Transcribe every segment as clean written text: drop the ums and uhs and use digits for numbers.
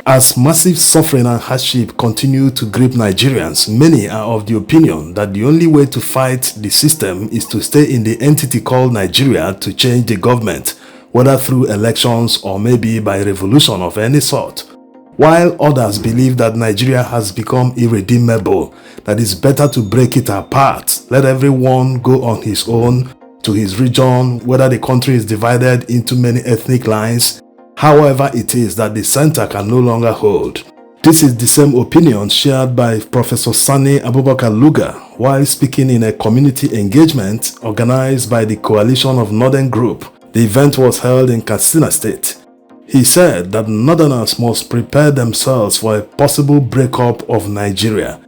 As massive suffering and hardship continue to grip Nigerians, many are of the opinion that the only way to fight the system is to stay in the entity called Nigeria to change the government, whether through elections or maybe by revolution of any sort. While others believe that Nigeria has become irredeemable, that it's better to break it apart, let everyone go on his own to his region, whether the country is divided into many ethnic lines, however it is that the center can no longer hold. This is the same opinion shared by Professor Sani Abubakar Lugga while speaking in a community engagement organized by the Coalition of Northern Group. The event was held in Katsina State. He said that Northerners must prepare themselves for a possible breakup of Nigeria.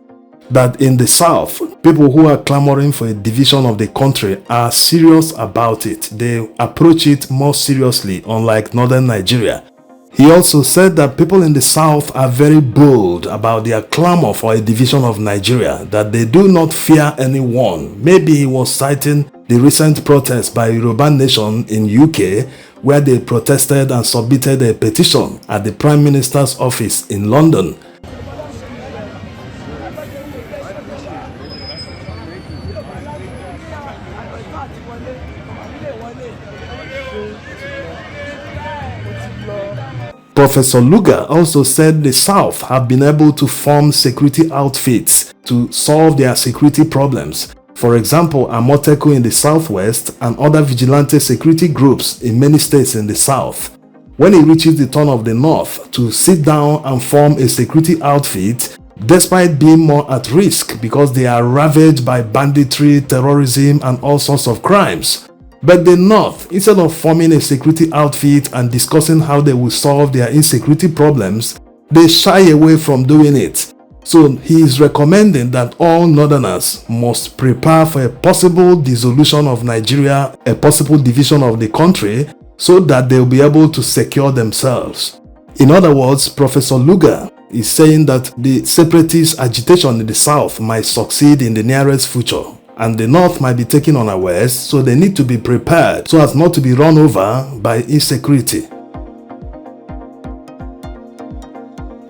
That in the South, people who are clamoring for a division of the country are serious about it. They approach it more seriously, unlike Northern Nigeria. He also said that people in the South are very bold about their clamor for a division of Nigeria, that they do not fear anyone. Maybe he was citing the recent protest by Yoruba Nation in UK, where they protested and submitted a petition at the Prime Minister's office in London. Professor Lugga also said the South have been able to form security outfits to solve their security problems. For example, Amoteco in the Southwest and other vigilante security groups in many states in the South. When it reaches the turn of the North to sit down and form a security outfit, despite being more at risk because they are ravaged by banditry, terrorism, and all sorts of crimes. But the North, instead of forming a security outfit and discussing how they will solve their insecurity problems, they shy away from doing it. So he is recommending that all Northerners must prepare for a possible dissolution of Nigeria, a possible division of the country, so that they will be able to secure themselves. In other words, Professor Lugga is saying that the separatist agitation in the South might succeed in the nearest future, and the North might be taken unawares, so they need to be prepared so as not to be run over by insecurity.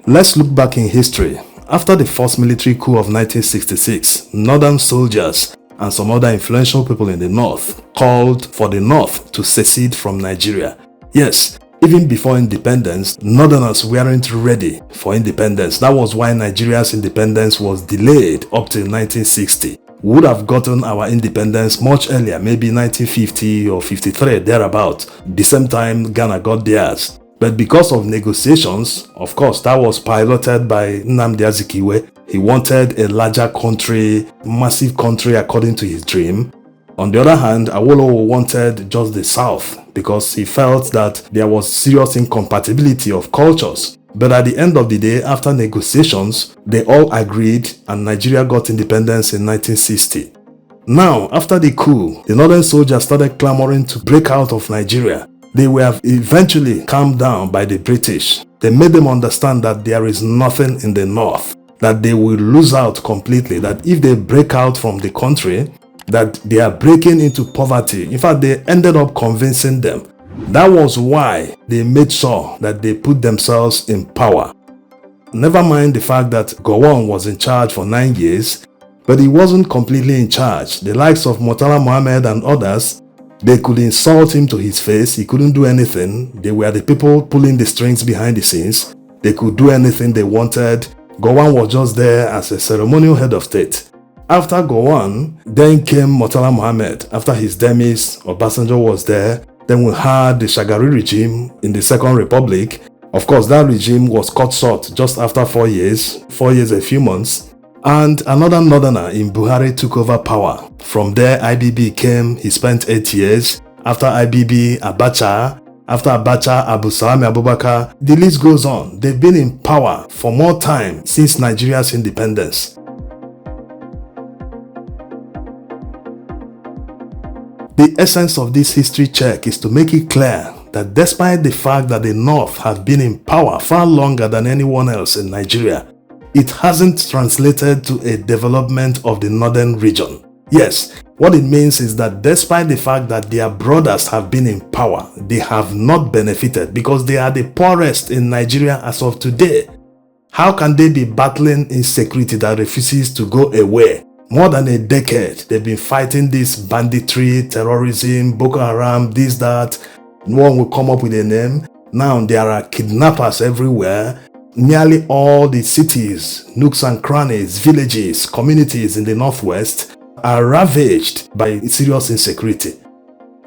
Let's look back in history. After the first military coup of 1966, Northern soldiers and some other influential people in the North called for the North to secede from Nigeria. Yes, even before independence, Northerners weren't ready for independence. That was why Nigeria's independence was delayed up till 1960. We would have gotten our independence much earlier, maybe 1950 or 53, thereabout. The same time Ghana got theirs. But because of negotiations, of course, that was piloted by Nnamdi Azikiwe. He wanted a larger country, massive country according to his dream. On the other hand, Awolowo wanted just the South because he felt that there was serious incompatibility of cultures. But at the end of the day, after negotiations, they all agreed and Nigeria got independence in 1960. Now, after the coup, the Northern soldiers started clamoring to break out of Nigeria. They were eventually calmed down by the British. They made them understand that there is nothing in the North, that they will lose out completely, that if they break out from the country, that they are breaking into poverty. In fact, they ended up convincing them. That was why they made sure that they put themselves in power. Never mind the fact that Gowon was in charge for 9 years, but he wasn't completely in charge. The likes of Murtala Mohammed and others, they could insult him to his face. He couldn't do anything. They were the people pulling the strings behind the scenes. They could do anything they wanted. Gowon was just there as a ceremonial head of state. After Gowon, then came Murtala Mohammed. After his demise, Obasanjo was there. Then we had the Shagari regime in the Second Republic. Of course, that regime was cut short just after 4 years, a few months. And another Northerner in Buhari took over power. From there, IBB came. He spent 8 years. After IBB, Abacha. After Abacha, Abu Salami Abubakar. The list goes on. They've been in power for more time since Nigeria's independence. The essence of this history check is to make it clear that despite the fact that the North have been in power far longer than anyone else in Nigeria, it hasn't translated to a development of the northern region. Yes, What it means is that despite the fact that their brothers have been in power, they have not benefited because they are the poorest in Nigeria as of today. How can they be battling insecurity that refuses to go away? More than a decade, they've been fighting this banditry, terrorism, Boko Haram, this, that. No one will come up with a name. Now there are kidnappers everywhere. Nearly all the cities, nooks and crannies, villages, communities in the northwest are ravaged by serious insecurity.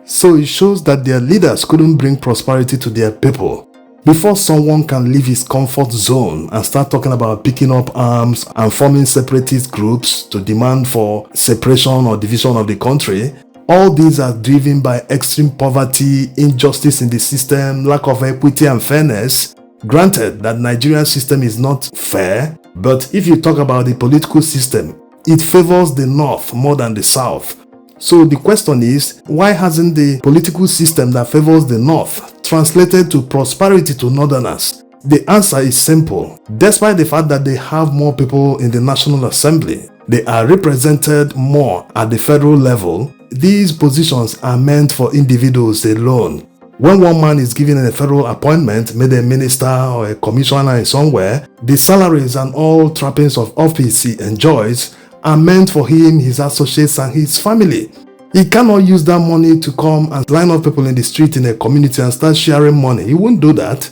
So it shows that their leaders couldn't bring prosperity to their people. Before someone can leave his comfort zone and start talking about picking up arms and forming separatist groups to demand for separation or division of the country, all these are driven by extreme poverty, injustice in the system, lack of equity and fairness. Granted that Nigerian system is not fair, but if you talk about the political system, it favors the north more than the south. So the question is, why hasn't the political system that favors the north translated to prosperity to northerners? The answer is simple. Despite the fact that they have more people in the National Assembly, they are represented more at the federal level. These positions are meant for individuals alone. When one man is given a federal appointment, maybe a minister or a commissioner in somewhere, the salaries and all trappings of office he enjoys are meant for him, his associates and his family. He cannot use that money to come and line up people in the street in a community and start sharing money. He won't do that.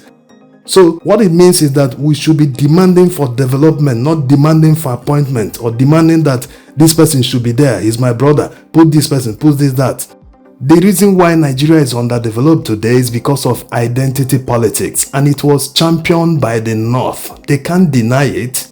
So what it means is that we should be demanding for development, not demanding for appointment or demanding that this person should be there. He's my brother. Put this person, put this, that. The reason why Nigeria is underdeveloped today is because of identity politics, and it was championed by the North. They can't deny it.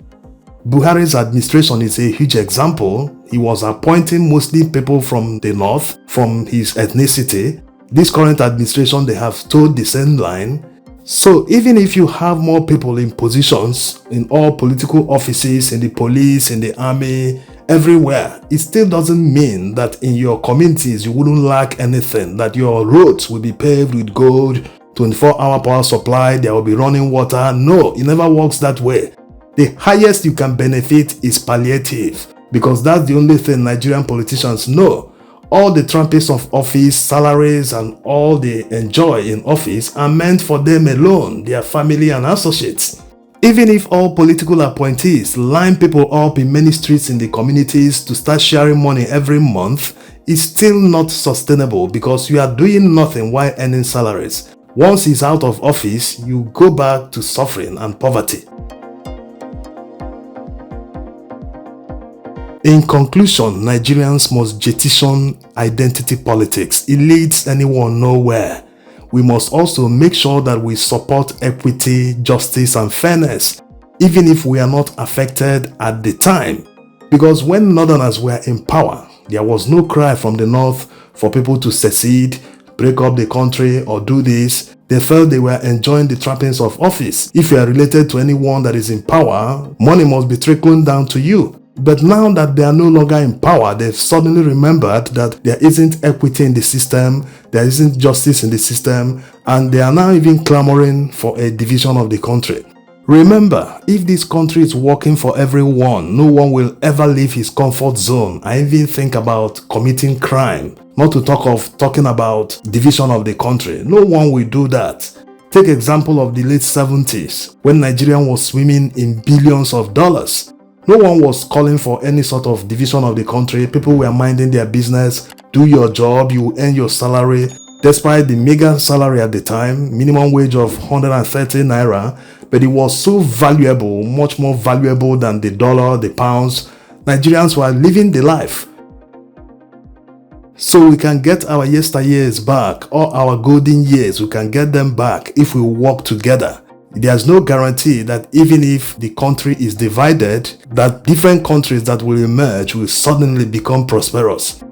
Buhari's administration is a huge example. He was appointing mostly people from the North, from his ethnicity. This current administration, they have toed the same line. So even if you have more people in positions, in all political offices, in the police, in the army, everywhere, it still doesn't mean that in your communities you wouldn't lack anything, that your roads will be paved with gold, 24-hour power supply, there will be running water. No, it never works that way. The highest you can benefit is palliative, because that's the only thing Nigerian politicians know. All the trumpets of office, salaries, and all they enjoy in office are meant for them alone, their family and associates. Even if all political appointees line people up in many streets in the communities to start sharing money every month, it's still not sustainable because you are doing nothing while earning salaries. Once he's out of office, you go back to suffering and poverty. In conclusion, Nigerians must jettison identity politics. It leads anyone nowhere. We must also make sure that we support equity, justice, and fairness, even if we are not affected at the time. Because when Northerners were in power, there was no cry from the North for people to secede, break up the country, or do this. They felt they were enjoying the trappings of office. If you are related to anyone that is in power, money must be trickling down to you. But now that they are no longer in power, they've suddenly remembered that there isn't equity in the system, there isn't justice in the system, and they are now even clamoring for a division of the country. Remember, if this country is working for everyone, no one will ever leave his comfort zone and even think about committing crime, not to talk of talking about division of the country. No one will do that. Take example of the late 70s, when Nigeria was swimming in billions of dollars. No one was calling for any sort of division of the country. People were minding their business. Do your job, you earn your salary. Despite the mega salary at the time, minimum wage of 130 naira, but it was so valuable, much more valuable than the dollar, the pounds. Nigerians were living the life. So we can get our yesteryears back, or our golden years, we can get them back if we work together. There's no guarantee that even if the country is divided, that different countries that will emerge will suddenly become prosperous.